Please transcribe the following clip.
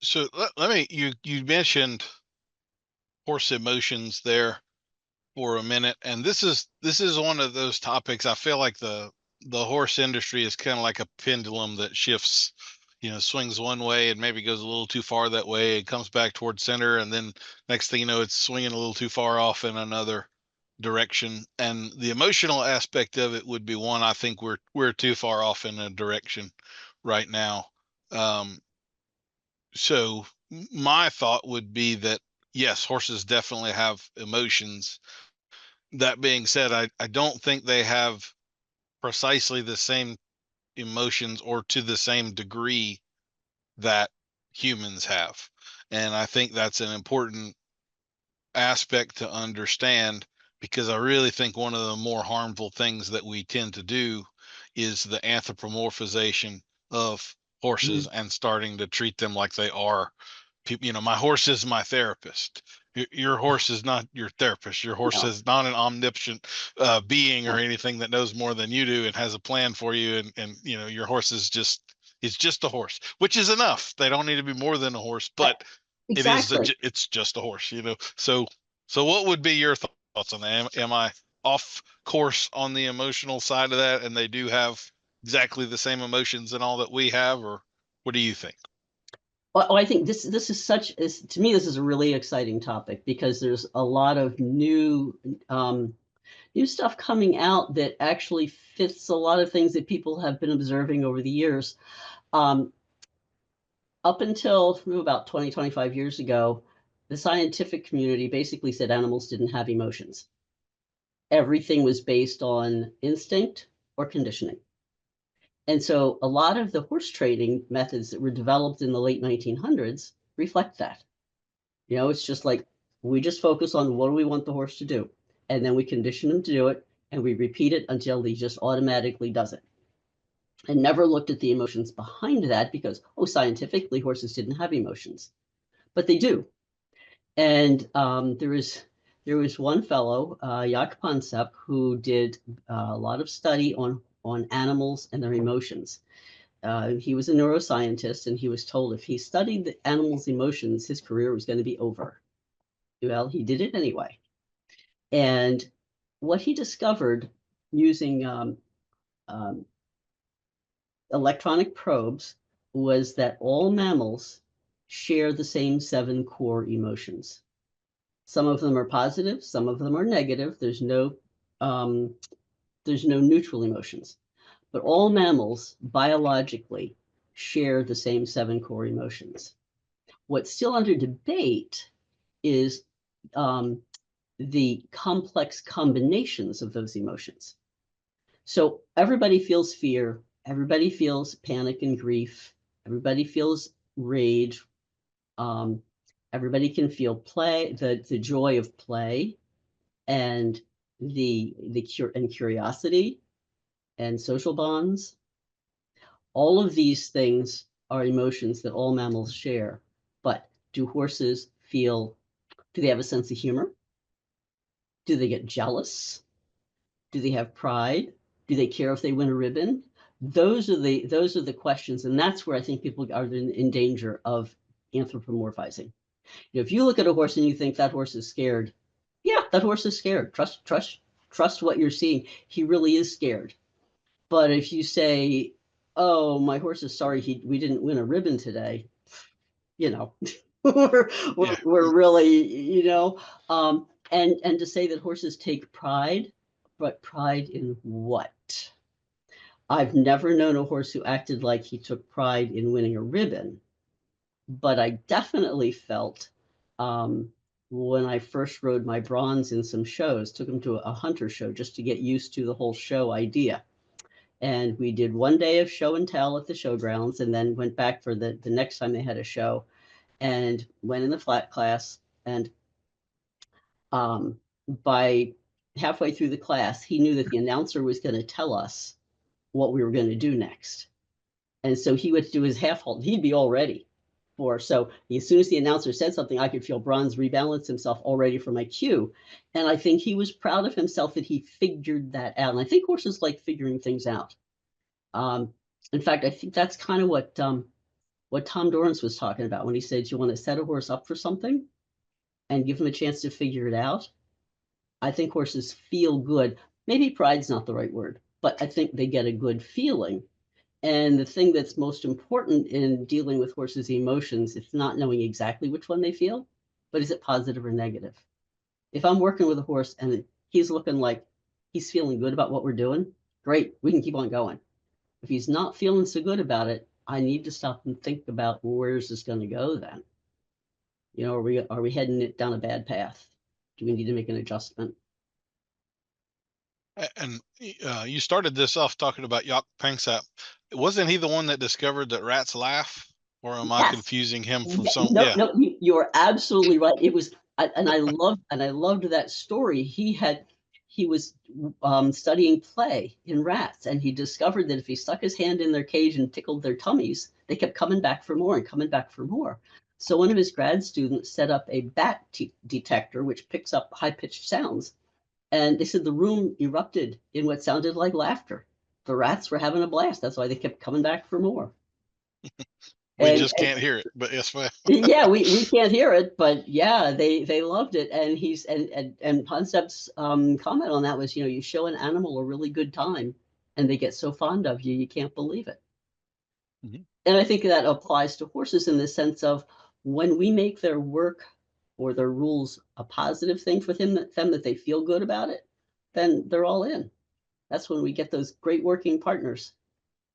So let me, you mentioned horse emotions there for a minute, and this is one of those topics. I feel like the horse industry is kind of like a pendulum that shifts, swings one way and maybe goes a little too far that way and comes back towards center, and then next thing you know, it's swinging a little too far off in another direction. And the emotional aspect of it would be one. I think we're too far off in a direction right now. Um, so my thought would be that yes, horses definitely have emotions. That being said, I don't think they have precisely the same emotions or to the same degree that humans have. And I think that's an important aspect to understand, because I really think one of the more harmful things that we tend to do is the anthropomorphization of horses Mhm. and starting to treat them like they are people. My horse is my therapist. Your horse is not your therapist. Your horse No, is not an omniscient being or no, anything that knows more than you do and has a plan for you. And your horse is just, it's just a horse, which is enough. They don't need to be more than a horse, Uh, but exactly. it's just a horse. So what would be your thoughts on that? Am I off course on the emotional side of that, and they do have exactly the same emotions and all that we have, or what do you think? Well, I think this is to me, this is a really exciting topic because there's a lot of um, new stuff coming out that actually fits a lot of things that people have been observing over the years. Um, Up until about 20, 25 years ago, the scientific community basically said animals didn't have emotions. Everything was based on instinct or conditioning. And so a lot of the horse trading methods that were developed in the late 1900s reflect that. It's just like we just focus on what do we want the horse to do, and then we condition him to do it, and we repeat it until he just automatically does it. And never looked at the emotions behind that because, oh, scientifically, horses didn't have emotions, but they do. And there was one fellow, Jaak Panksepp, who did a lot of study on animals and their emotions. He was a neuroscientist, and he was told if he studied the animals' emotions, his career was going to be over. Well, he did it anyway. And what he discovered using um, electronic probes was that all mammals share the same 7 core emotions. Some of them are positive, some of them are negative. Um, there's no neutral emotions, but all mammals biologically share the same 7 core emotions. What's still under debate is um, the complex combinations of those emotions. So everybody feels fear, everybody feels panic and grief, everybody feels rage, um, everybody can feel play, the joy of play, and curiosity and social bonds. All of these things are emotions that all mammals share. But do horses feel? Do they have a sense of humor? Do they get jealous? Do they have pride? Do they care if they win a ribbon? Those are the questions, and that's where I think people are in danger of anthropomorphizing. If you look at a horse and you think that horse is scared, yeah, that horse is scared. Trust what you're seeing. He really is scared. But if you say, "Oh, my horse is sorry we didn't win a ribbon today," you know, we're, we're Yeah. we're really, and to say that horses take pride, but pride in what? I've never known a horse who acted like he took pride in winning a ribbon, but I definitely felt um, when I first rode my bronze in some shows, took him to a hunter show just to get used to the whole show idea. And we did one day of show and tell at the showgrounds, and then went back for the next time they had a show, and went in the flat class. And um, by halfway through the class, he knew that the announcer was going to tell us what we were going to do next. And so he would do his half halt. He'd be all ready for. So as soon as the announcer said something, I could feel Bronze rebalance himself all ready for my cue. And I think he was proud of himself that he figured that out. And I think horses like figuring things out. Um, in fact, I think that's kind of what what Tom Dorrance was talking about when he said you want to set a horse up for something and give him a chance to figure it out. I think horses feel good. Maybe pride's not the right word, but I think they get a good feeling. And the thing that's most important in dealing with horses' emotions, it's not knowing exactly which one they feel, but is it positive or negative? If I'm working with a horse and he's looking like he's feeling good about what we're doing, great, we can keep on going. If he's not feeling so good about it, I need to stop and think about, well, where's this going to go then? You know, are we heading it down a bad path? Do we need to make an adjustment? And you started this off talking about Jaak Panksepp. Wasn't he the one that discovered that rats laugh? Or am I Yes. confusing him from some? No, Yeah. no, you're absolutely right. It was, and I loved that story. He was studying play in rats, and he discovered that if he stuck his hand in their cage and tickled their tummies, they kept coming back for more and coming back for more. So one of his grad students set up a bat detector, which picks up high-pitched sounds. And they said the room erupted in what sounded like laughter. The rats were having a blast. That's why they kept coming back for more. We And, just can't hear it, but yes, ma'am. yeah, we can't hear it, but yeah, they loved it. And he's and Panksepp's comment on that was, you know, you show an animal a really good time, and they get so fond of you, you can't believe it. Mhm. And I think that applies to horses in the sense of when we make their work or their rules a positive thing for them that they feel good about it, then they're all in. That's when we get those great working partners.